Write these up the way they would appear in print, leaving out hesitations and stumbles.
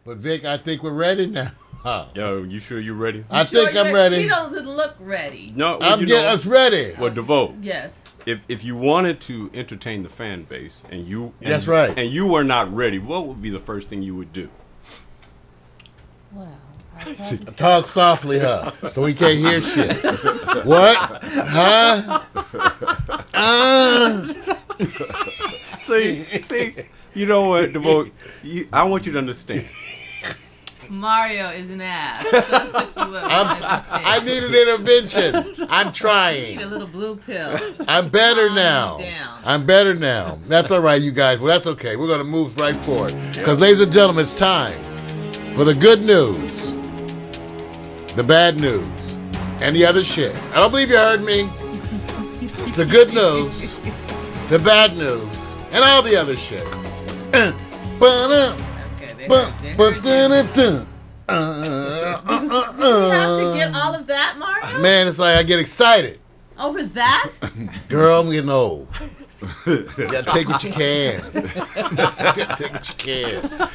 But Vic, I think we're ready now. Yo, you sure you're ready? I think I'm ready. He doesn't look ready. No, I'm getting us ready. Well, DeVoe. Yes. If you wanted to entertain the fan base that's right, and you were not ready, what would be the first thing you would do? Well, talk softly, huh? So we can't hear shit. What? Huh? See, you know what, DeVoe? I want you to understand. Mario is an ass. That's what you would I need an intervention. I'm trying. need a little blue pill. I'm better now. Down. I'm better now. That's all right, you guys. Well, that's okay. We're going to move right forward. Because, ladies and gentlemen, it's time for the good news, the bad news, and the other shit. I don't believe you heard me. It's the good news, the bad news, and all the other shit. You have to get all of that, Mario? Man, it's like I get excited. Over that? Girl, I'm getting old. You gotta take what you can. Take what you can.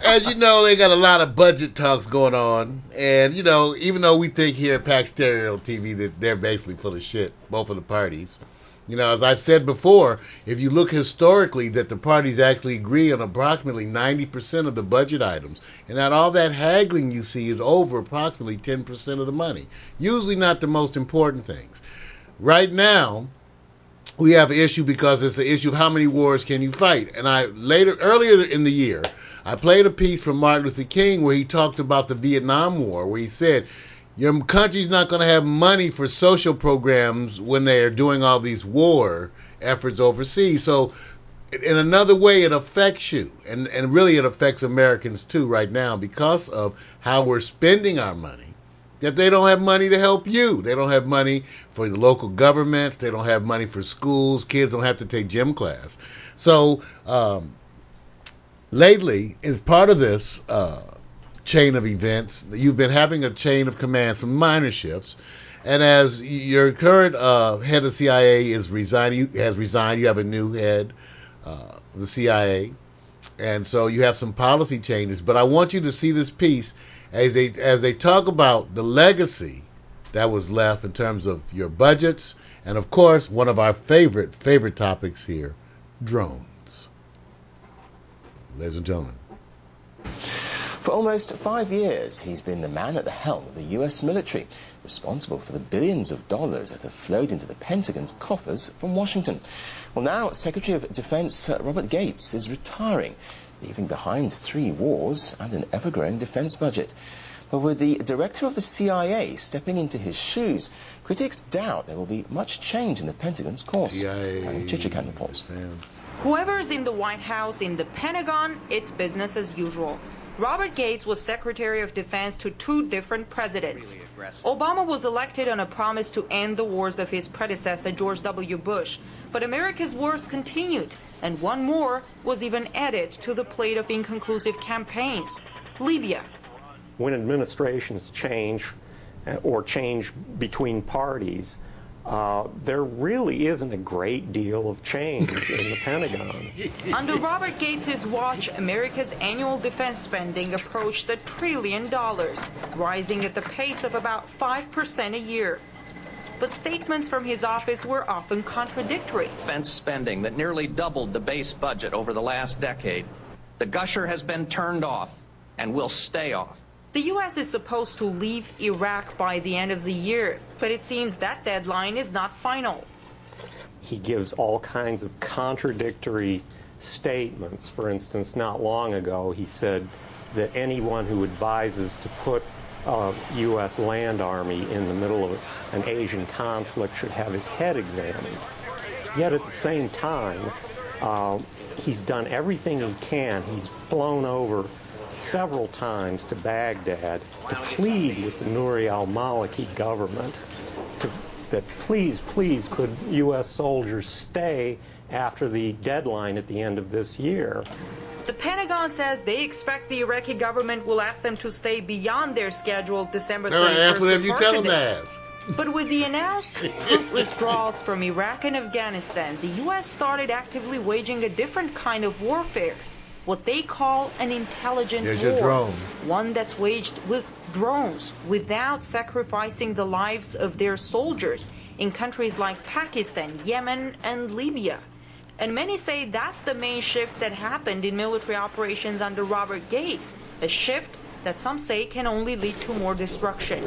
As you know, they got a lot of budget talks going on. And, you know, even though we think here at Pack Stereo TV that they're basically full of shit, both of the parties. You know, as I've said before, if you look historically, that the parties actually agree on approximately 90% of the budget items. And that all that haggling you see is over approximately 10% of the money. Usually not the most important things. Right now, we have an issue because it's an issue of how many wars can you fight. And earlier in the year, I played a piece from Martin Luther King where he talked about the Vietnam War, where he said, your country's not going to have money for social programs when they're doing all these war efforts overseas. So in another way, it affects you. And really it affects Americans too right now because of how we're spending our money. That they don't have money to help you. They don't have money for the local governments. They don't have money for schools. Kids don't have to take gym class. So lately, as part of this chain of events, you've been having a chain of command, some minor shifts, and as your current head of CIA has resigned, you have a new head of the CIA, and so you have some policy changes. But I want you to see this piece as they talk about the legacy that was left in terms of your budgets, and of course, one of our favorite topics here, drones. Ladies and gentlemen. For almost 5 years, he's been the man at the helm of the U.S. military, responsible for the billions of dollars that have flowed into the Pentagon's coffers from Washington. Well, now Secretary of Defense Robert Gates is retiring, leaving behind 3 wars and an ever-growing defense budget. But with the director of the CIA stepping into his shoes, critics doubt there will be much change in the Pentagon's course. Chichikan reports. Whoever's in the White House, in the Pentagon, it's business as usual. Robert Gates was Secretary of Defense to 2 different presidents. Obama was elected on a promise to end the wars of his predecessor, George W. Bush. But America's wars continued, and one more was even added to the plate of inconclusive campaigns: Libya. When administrations change or change between parties, there really isn't a great deal of change in the Pentagon. Under Robert Gates' watch, America's annual defense spending approached $1 trillion, rising at the pace of about 5% a year. But statements from his office were often contradictory. Defense spending that nearly doubled the base budget over the last decade. The gusher has been turned off and will stay off. The U.S. is supposed to leave Iraq by the end of the year, but it seems that deadline is not final. He gives all kinds of contradictory statements. For instance, not long ago, he said that anyone who advises to put a U.S. land army in the middle of an Asian conflict should have his head examined. Yet at the same time, he's done everything he can. He's flown over several times to Baghdad to plead with the Nouri al-Maliki government that please could U.S. soldiers stay after the deadline at the end of this year. The Pentagon says they expect the Iraqi government will ask them to stay beyond their scheduled December 31st departure date. But with the announced troop withdrawals from Iraq and Afghanistan, the U.S. started actively waging a different kind of warfare. what they call an intelligent There's war. your drone. One that's waged with drones without sacrificing the lives of their soldiers in countries like Pakistan, Yemen, and Libya. And many say that's the main shift that happened in military operations under Robert Gates, a shift that some say can only lead to more destruction.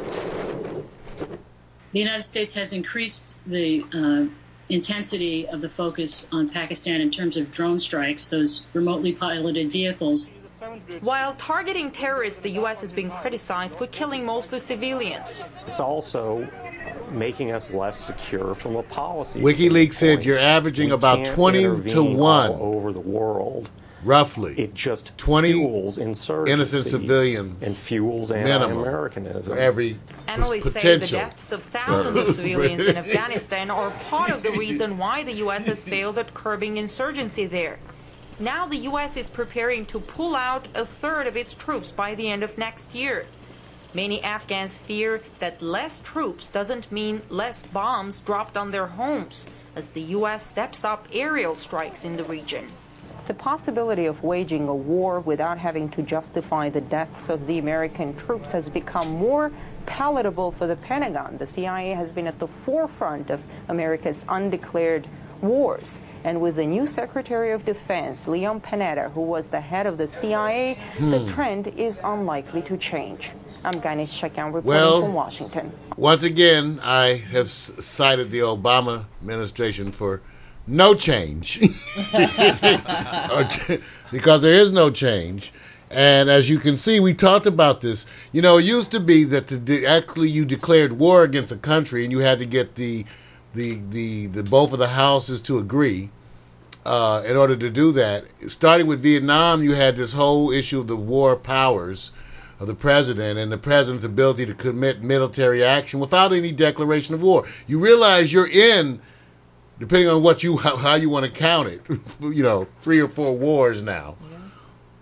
The United States has increased the intensity of the focus on Pakistan in terms of drone strikes, those remotely piloted vehicles. While targeting terrorists, the U.S. has been criticized for killing mostly civilians. It's also making us less secure from a policy WikiLeaks said standpoint. you're averaging We about can't 20 to intervene 1, all over the world. roughly. It just 20 fuels insurgencies innocent civilians and fuels minimum anti-Americanism. for every Analysts say the potential. deaths of thousands of civilians in Afghanistan are part of the reason why the U.S. has failed at curbing insurgency there. Now the U.S. is preparing to pull out a third of its troops by the end of next year. Many Afghans fear that less troops doesn't mean less bombs dropped on their homes as the U.S. steps up aerial strikes in the region. The possibility of waging a war without having to justify the deaths of the American troops has become more palatable for the Pentagon. The CIA has been at the forefront of America's undeclared wars. And with the new Secretary of Defense, Leon Panetta, who was the head of the CIA, the trend is unlikely to change. I'm Ganesh Chakyan reporting from Washington. Once again, I have cited the Obama administration for no change. Because there is no change. And as you can see, we talked about this. You know, it used to be that actually you declared war against a country and you had to get the both of the houses to agree in order to do that. Starting with Vietnam, you had this whole issue of the war powers of the president and the president's ability to commit military action without any declaration of war. You realize you're in, depending on how you want to count it, 3 or 4 wars now,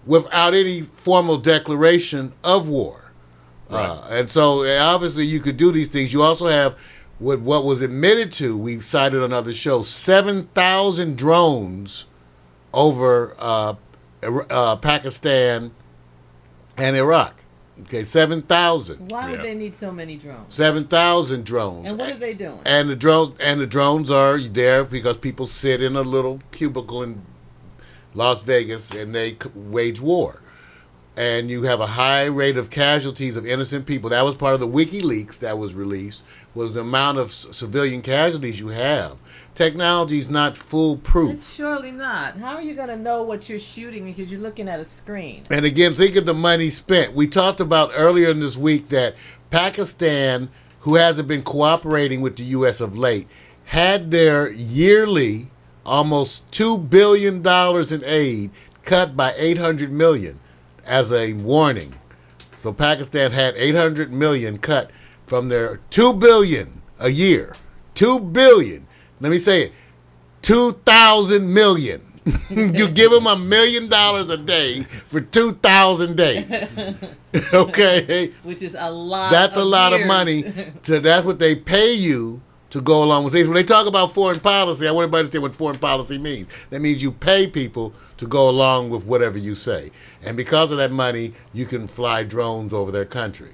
without any formal declaration of war. Right. And so obviously you could do these things. You also have what was admitted to, we've cited on other shows, 7,000 drones over Pakistan and Iraq. Okay, 7,000. Why would they need so many drones? 7,000 drones. And what are they doing? And the drones are there because people sit in a little cubicle in Las Vegas and they wage war. And you have a high rate of casualties of innocent people. That was part of the WikiLeaks that was released, was the amount of civilian casualties you have. Technology is not foolproof. It's surely not. How are you going to know what you're shooting because you're looking at a screen? And again, think of the money spent. We talked about earlier in this week that Pakistan, who hasn't been cooperating with the U.S. of late, had their yearly almost $2 billion in aid cut by $800 million as a warning. So Pakistan had $800 million cut from their $2 billion a year. $2 billion. Let me say it. 2,000 million. You give them $1 million a day for 2,000 days. Okay? Which is a lot. That's a lot of money. That's what they pay you to go along with things. When they talk about foreign policy, I want everybody to understand what foreign policy means. That means you pay people to go along with whatever you say. And because of that money, you can fly drones over their country.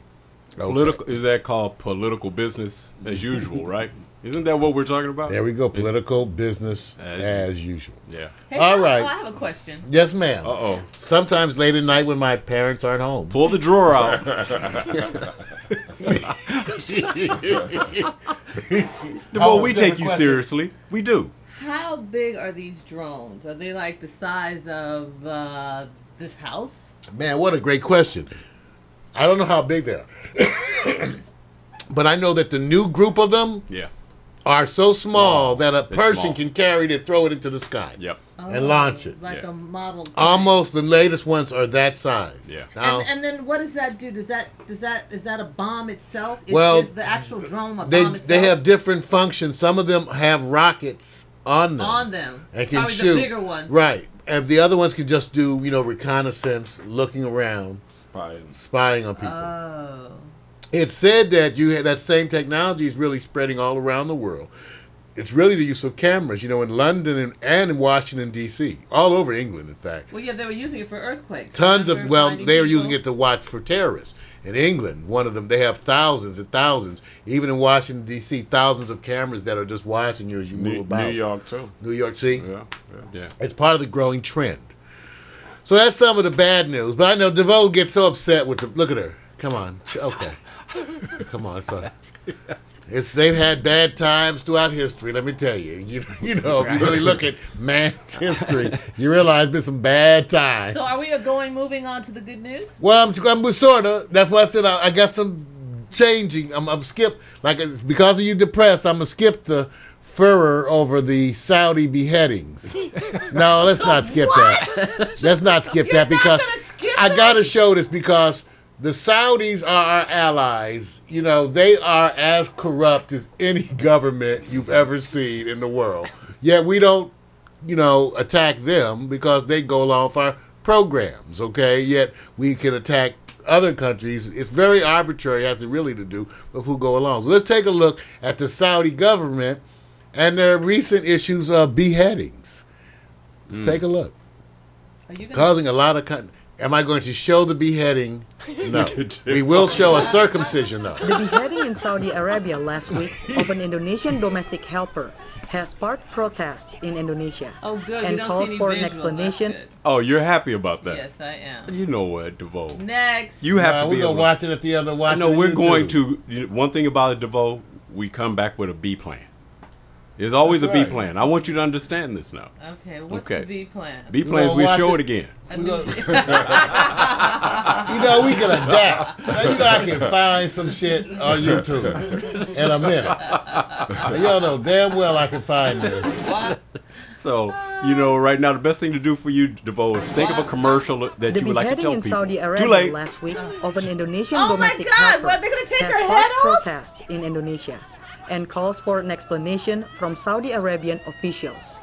Okay. Is that called political business as usual, right? Isn't that what we're talking about? There we go. Political business as usual. Yeah. Hey, all right. I have a question. Yes, ma'am. Uh-oh. Sometimes late at night when my parents aren't home. Pull the drawer out. Well, we take you seriously. We do. How big are these drones? Are they like the size of this house? Man, what a great question. I don't know how big they are. But I know that the new group of them are so small that a person can carry it and throw it into the sky. Yep. And launch it. Like a model plane. Almost the latest ones are that size. Yeah. Now, And then what does that do? Is that a bomb itself? Well, is the actual drone a they bomb itself? they have different functions. Some of them have rockets on them. And can Probably shoot. the bigger ones. Right. And the other ones can just do, reconnaissance, looking around, spying on people. Oh. It's said that that same technology is really spreading all around the world. it's really the use of cameras, in London and in Washington, D.C., all over England, in fact. Well, yeah, they were using it for earthquakes. They were using it to watch for terrorists. In England, one of them, they have thousands and thousands. Even in Washington, D.C., thousands of cameras that are just watching you as you move about. New York, too. New York, see? Yeah. It's part of the growing trend. So that's some of the bad news. But I know DeVoe gets so upset with the... Look at her. Come on. Okay. Come on, son. They've had bad times throughout history, let me tell you. If you really look at man's history, you realize there's been some bad times. So are we moving on to the good news? Well, I'm sort of. That's why I said I got some changing. I'm skip, because of you depressed, I'm going to skip the furor over the Saudi beheadings. No, let's not skip that. Let's not skip that because I got to show this because the Saudis are our allies. They are as corrupt as any government you've ever seen in the world. Yet we don't, attack them because they go along with our programs, okay? Yet we can attack other countries. It's very arbitrary, has really to do with who go along. So let's take a look at the Saudi government and their recent issues of beheadings. Let's take a look. Causing a lot of... Am I going to show the beheading? No. We will show a circumcision, though. The beheading in Saudi Arabia last week of an Indonesian domestic helper has sparked protest in Indonesia. Oh, good. And calls for an explanation. Oh, you're happy about that? Yes, I am. You know what, DeVoe? Next. You have to be able to watch it at the other watch. I know we're going to... One thing about it, DeVoe, we come back with a B plan. There's always a B plan. I want you to understand this now. Okay, what's the B plan? B plan is we show it again. We can adapt. I can find some shit on YouTube in a minute. Y'all know damn well I can find this. So, right now the best thing to do for you, DeVoe, is think of a commercial that you would like to tell people. The beheading in Saudi Arabia Too late. last week of an Indonesian Oh domestic my God! helper What, they're going to take has her head sparked off? protest in Indonesia and calls for an explanation from Saudi Arabian officials.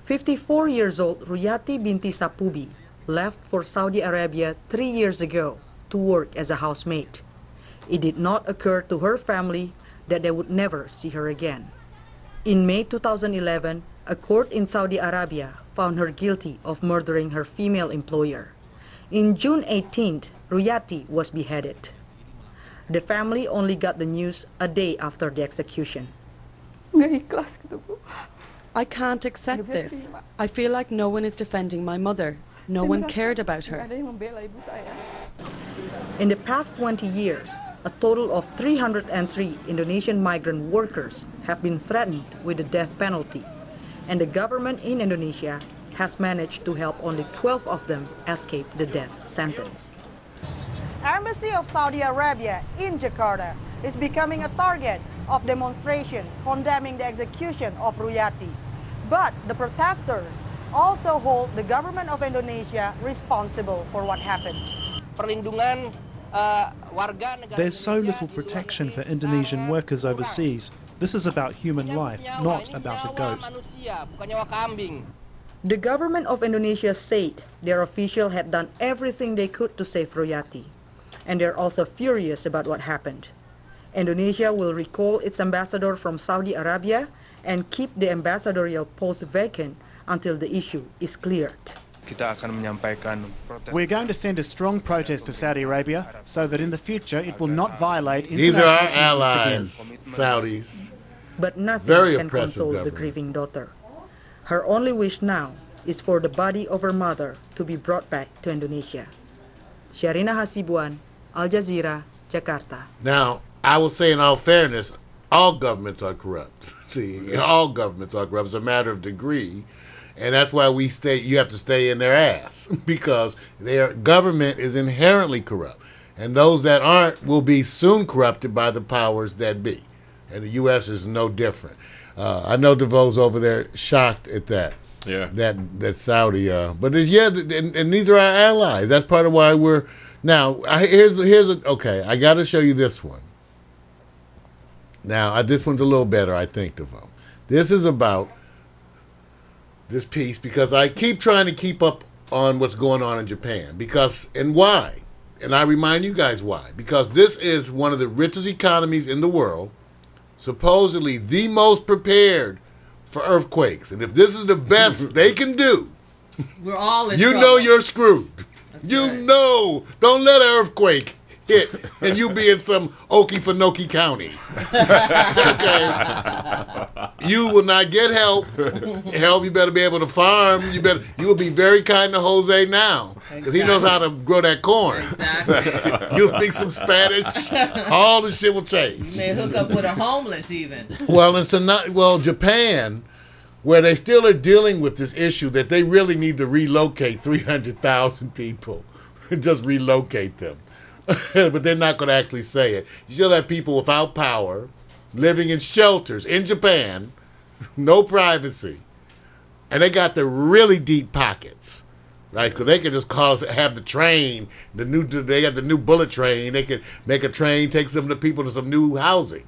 54 years old Ruyati binti Sapubi left for Saudi Arabia 3 years ago to work as a housemaid. It did not occur to her family that they would never see her again. In May 2011, a court in Saudi Arabia found her guilty of murdering her female employer. In June 18th, Ruyati was beheaded. The family only got the news a day after the execution. I can't accept this. I feel like no one is defending my mother. No one cared about her. In the past 20 years, a total of 303 Indonesian migrant workers have been threatened with the death penalty, and the government in Indonesia has managed to help only 12 of them escape the death sentence. Embassy of Saudi Arabia in Jakarta is becoming a target of demonstration condemning the execution of Ruyati. But the protesters also hold the government of Indonesia responsible for what happened. There's so little protection for Indonesian workers overseas. This is about human life, not about a goat. The government of Indonesia said their officials had done everything they could to save Ruyati, and they're also furious about what happened. Indonesia will recall its ambassador from Saudi Arabia and keep the ambassadorial post vacant until the issue is cleared. We're going to send a strong protest to Saudi Arabia so that in the future it will not violate international These are our allies, Saudis. But nothing Very can oppressive console the government. grieving daughter. Her only wish now is for the body of her mother to be brought back to Indonesia. Sharina Hasibuan, Al Jazeera, Jakarta. Now, I will say in all fairness, all governments are corrupt. See, all governments are corrupt. It's a matter of degree. And that's why you have to stay in their ass because their government is inherently corrupt. And those that aren't will be soon corrupted by the powers that be. And the U.S. is no different. I know DeVoe's over there shocked at that. Yeah. That Saudi. But and these are our allies. That's part of why we're... Now, okay, I got to show you this one. Now, this one's a little better, I think, DeVoe. This is about this piece because I keep trying to keep up on what's going on in Japan. And why? And I remind you guys why. Because this is one of the richest economies in the world, supposedly the most prepared for earthquakes. And if this is the best they can do, we're all in you trouble. know you're screwed. That's you right. know, don't let an earthquake hit and you be in some Okefenokee County. Okay? You will not get help. You better be able to farm. You will be very kind to Jose now because he knows how to grow that corn. Exactly. You'll speak some Spanish. All the shit will change. You may hook up with a homeless even. Well, Japan, where they still are dealing with this issue that they really need to relocate 300,000 people. Just relocate them. But they're not going to actually say it. You still have people without power, living in shelters in Japan, no privacy. And they got the really deep pockets. Right? Because they can just have the train, they got the new bullet train. They could make a train, take some of the people to some new housing.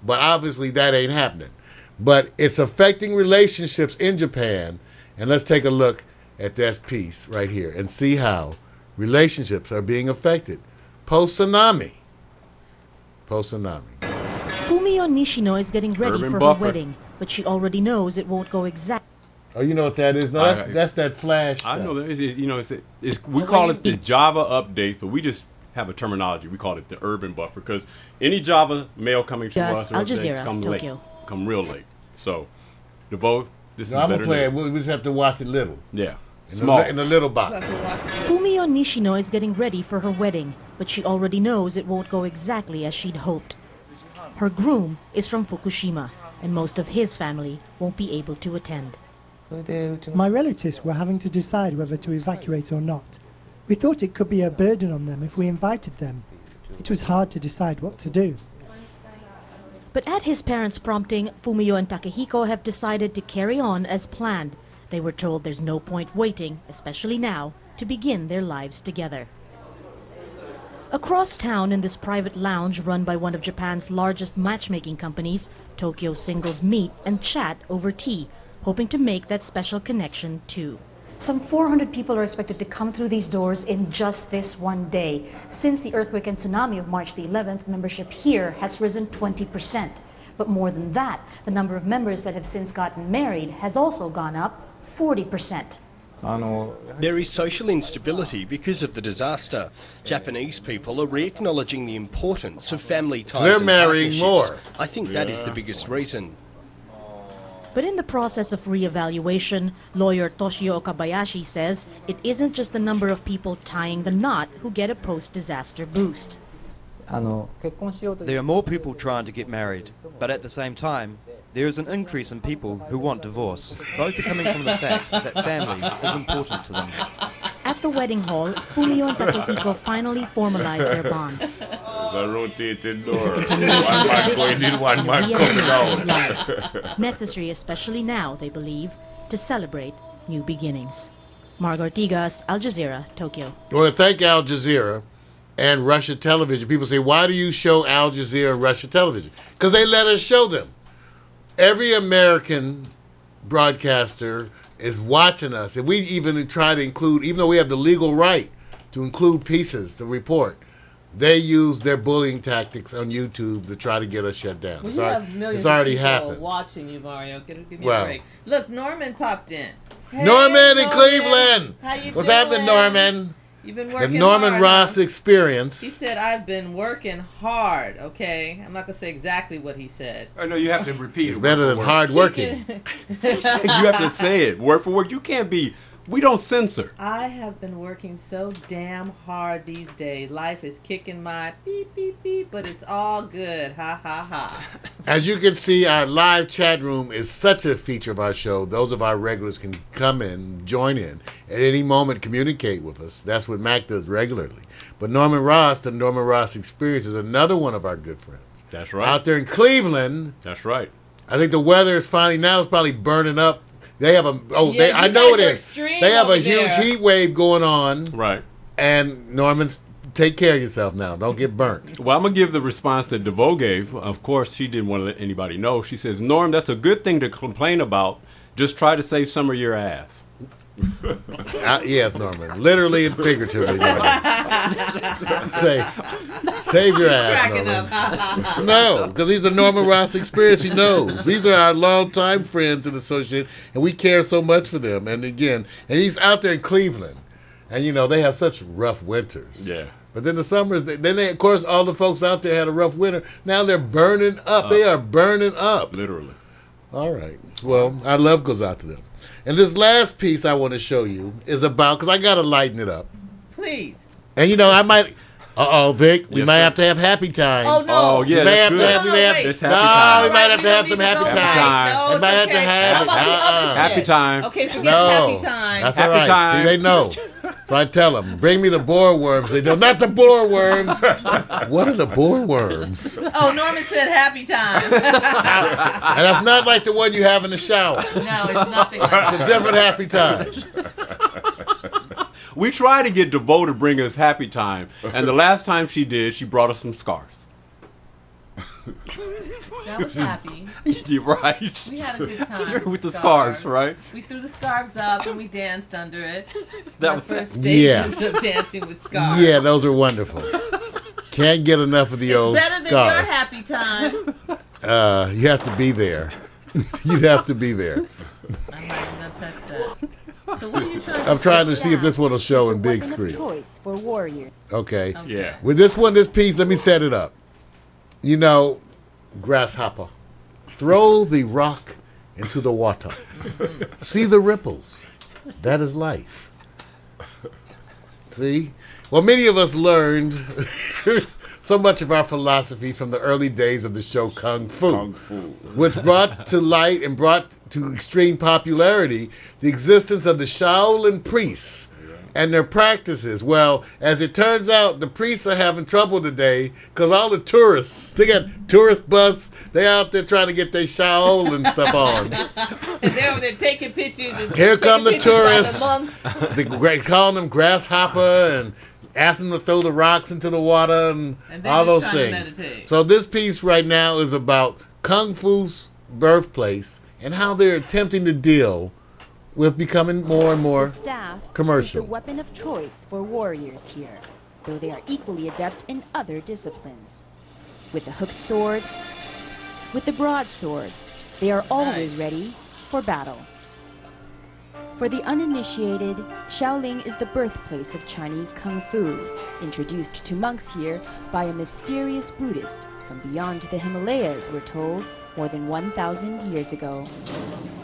But obviously that ain't happening. But it's affecting relationships in Japan. And let's take a look at that piece right here and see how relationships are being affected. Post-tsunami. Post-tsunami. Fumio Nishino is getting ready Urban for buffer. her wedding, but she already knows it won't go exactly. Oh, you know what that is? No, that's that flash. I know that. We call it the Java update, but we just have a terminology. We call it the urban buffer because any Java mail coming to Yes, us Al updates Jazeera, come Tokyo. late, come real late. So, DeVoe, this is I'm better going to play it. news. We just have to watch it little. Yeah. In the little box. Fumio Nishino is getting ready for her wedding, but she already knows it won't go exactly as she'd hoped. Her groom is from Fukushima, and most of his family won't be able to attend. My relatives were having to decide whether to evacuate or not. We thought it could be a burden on them if we invited them. It was hard to decide what to do. But at his parents' prompting, Fumio and Takehiko have decided to carry on as planned. They were told there's no point waiting, especially now, to begin their lives together. Across town in this private lounge run by one of Japan's largest matchmaking companies, Tokyo singles meet and chat over tea, hoping to make that special connection too. Some 400 people are expected to come through these doors in just this one day. Since the earthquake and tsunami of March the 11th, membership here has risen 20%. But more than that, the number of members that have since gotten married has also gone up 40%. There is social instability because of the disaster. Japanese people are re-acknowledging the importance of family ties They're and marrying partnerships. more. I think that is the biggest reason. But in the process of re-evaluation, lawyer Toshio Okabayashi says it isn't just the number of people tying the knot who get a post-disaster boost. There are more people trying to get married, but at the same time, there is an increase in people who want divorce. Both are coming from the fact that family is important to them. At the wedding hall, Fumio and Takehiko finally formalize their bond. There's a rotating door. It's a continuation of tradition and a re-entry of life. Necessary, especially now, they believe, to celebrate new beginnings. Margo Ortigas, Al Jazeera, Tokyo. I want to thank Al Jazeera and Russia Television. People say, why do you show Al Jazeera and Russia Television? Because they let us show them. Every American broadcaster is watching us. If we even try to include, even though we have the legal right to include pieces to report, they use their bullying tactics on YouTube to try to get us shut down. Well, you have millions it's already of people happened. watching you, Mario. Give me a break. Look, Norman popped in. Hey, Norman in Cleveland. How you What's doing? happening, Norman? You've been working The Norman hard, Ross huh? experience. He said, I've been working hard, okay? I'm not going to say exactly what he said. I know you have to repeat it. It's better than hard working. You have to say it word for word. You can't be. We don't censor. I have been working so damn hard these days. Life is kicking my beep, beep, beep, but it's all good. Ha, ha, ha. As you can see, our live chat room is such a feature of our show. Those of our regulars can come in, join in, at any moment communicate with us. That's what Mac does regularly. But Norman Ross, the Norman Ross Experience, is another one of our good friends. That's right. Out there in Cleveland. That's right. I think the weather is finally, now it's probably burning up. They have I know it is. They have a huge heat wave going on. Right. And Norman's, take care of yourself now. Don't get burnt. Well, I'm going to give the response that DeVoe gave. Of course, she didn't want to let anybody know. She says, Norm, that's a good thing to complain about. Just try to save some of your ass. Yes, Norman. Literally and figuratively, Norman. Save your ass, Norman. No, because he's a Norman Ross experience. He knows. These are our longtime friends and associates, and we care so much for them. And again, and he's out there in Cleveland. And, you know, they have such rough winters. Yeah. But then the summers, of course, all the folks out there had a rough winter. Now they're burning up. They are burning up. Literally. All right. Well, our love goes out to them. And this last piece I want to show you is about, because I got to lighten it up. Please. And, you know, I might, Vic, we might have to have happy time. Oh, no. Oh, yeah, that's good. It's happy time. We might have to have some happy time. No, We might have to have it. Happy time. Okay, forget No. happy time. That's Happy all right. time. See, they know. So I tell them, bring me the boar worms. They know, not the boar worms. What are the boar worms? Oh, Norman said happy time. And that's not like the one you have in the shower. No, it's nothing like that. It's a different happy time. We try to get DeVoe to bring us happy time, and the last time she did, she brought us some scarves. That was happy. You're right. We had a good time with the scarves, right? We threw the scarves up and we danced under it. That Our was first it. stages of dancing with scarves. Yeah, those are wonderful. Can't get enough of the old Better than scarf. your happy time. You have to be there. You'd have to be there. I might not touch that. So what are you trying I'm trying to see if this one will show in big screen. Choice for warrior. Okay. Yeah. With this piece, let me set it up. You know, grasshopper, throw the rock into the water. See the ripples. That is life. See? Well, many of us learned so much of our philosophies from the early days of the show Kung Fu, which brought to light and brought to extreme popularity the existence of the Shaolin priests and their practices. Well, as it turns out, the priests are having trouble today because all the tourists, they got tourist bus, they out there trying to get their Shaolin stuff on. And they're over there taking pictures. And Here come the taking pictures tourists. by the monks. They calling them grasshopper and asking them to throw the rocks into the water and they're all those just trying to things. meditate. So this piece right now is about Kung Fu's birthplace and how they're attempting to deal with becoming more and more Staff commercial. is the weapon of choice for warriors here, though they are equally adept in other disciplines. With the hooked sword, with the broadsword, they are always ready for battle. For the uninitiated, Shaolin is the birthplace of Chinese Kung Fu, introduced to monks here by a mysterious Buddhist from beyond the Himalayas, we're told, more than 1,000 years ago.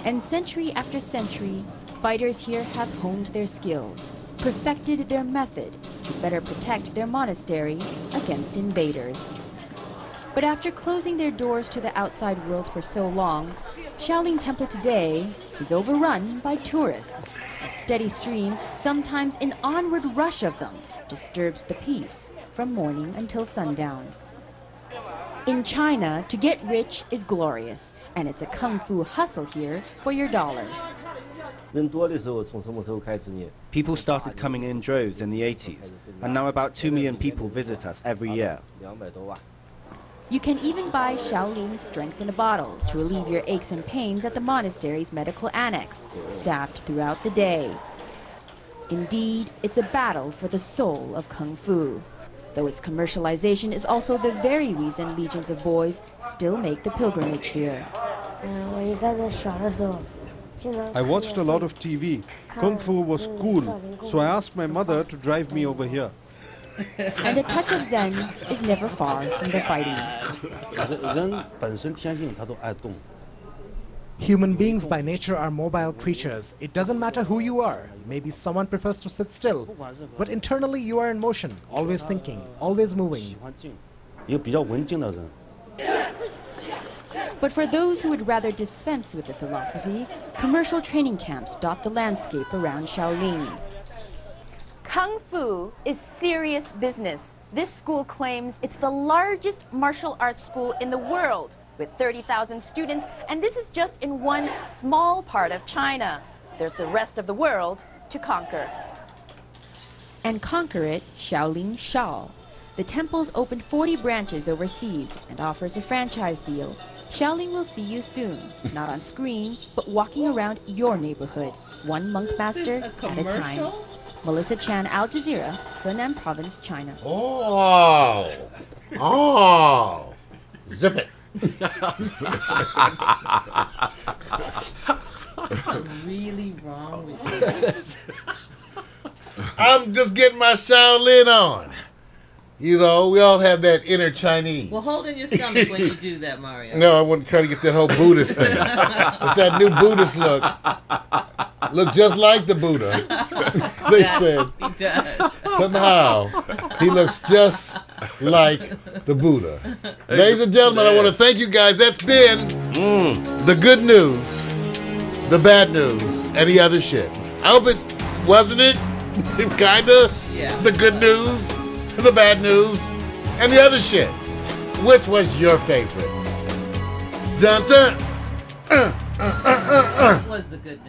And century after century, fighters here have honed their skills, perfected their method to better protect their monastery against invaders. But after closing their doors to the outside world for so long, Shaolin Temple today is overrun by tourists. A steady stream, sometimes an onward rush of them, disturbs the peace from morning until sundown. In China, to get rich is glorious, and it's a kung fu hustle here for your dollars. People started coming in droves in the 80s, and now about 2 million people visit us every year. You can even buy Shaolin strength in a bottle to relieve your aches and pains at the monastery's medical annex, staffed throughout the day. Indeed, it's a battle for the soul of Kung Fu, though its commercialization is also the very reason legions of boys still make the pilgrimage here. I watched a lot of TV. Kung Fu was cool, so I asked my mother to drive me over here. And a touch of Zen is never far from the fighting. Human beings by nature are mobile creatures. It doesn't matter who you are. Maybe someone prefers to sit still, but internally you are in motion, always thinking, always moving. But for those who would rather dispense with the philosophy, commercial training camps dot the landscape around Shaolin. Kung Fu is serious business. This school claims it's the largest martial arts school in the world, with 30,000 students, and this is just in one small part of China. There's the rest of the world to conquer. And conquer it, Shaolin Shao. The temple's opened 40 branches overseas and offers a franchise deal. Shaolin will see you soon, not on screen, but walking around your neighborhood, one monk master at a time. Melissa Chan, Al Jazeera, Henan Province, China. Oh, zip it. What's really wrong with you? I'm just getting my Shaolin on. You know, we all have that inner Chinese. Well, hold in your stomach when you do that, Mario. No, I wasn't trying to get that whole Buddhist thing. It's that new Buddhist look. Look just like the Buddha. They said. He does. Somehow, he looks just like the Buddha. Ladies and gentlemen, I want to thank you guys. That's been the good news, the bad news, and the other shit. I hope it wasn't it. Kinda. Yeah. The good news, the bad news, and the other shit. Which was your favorite? Dun dun. What was the good news?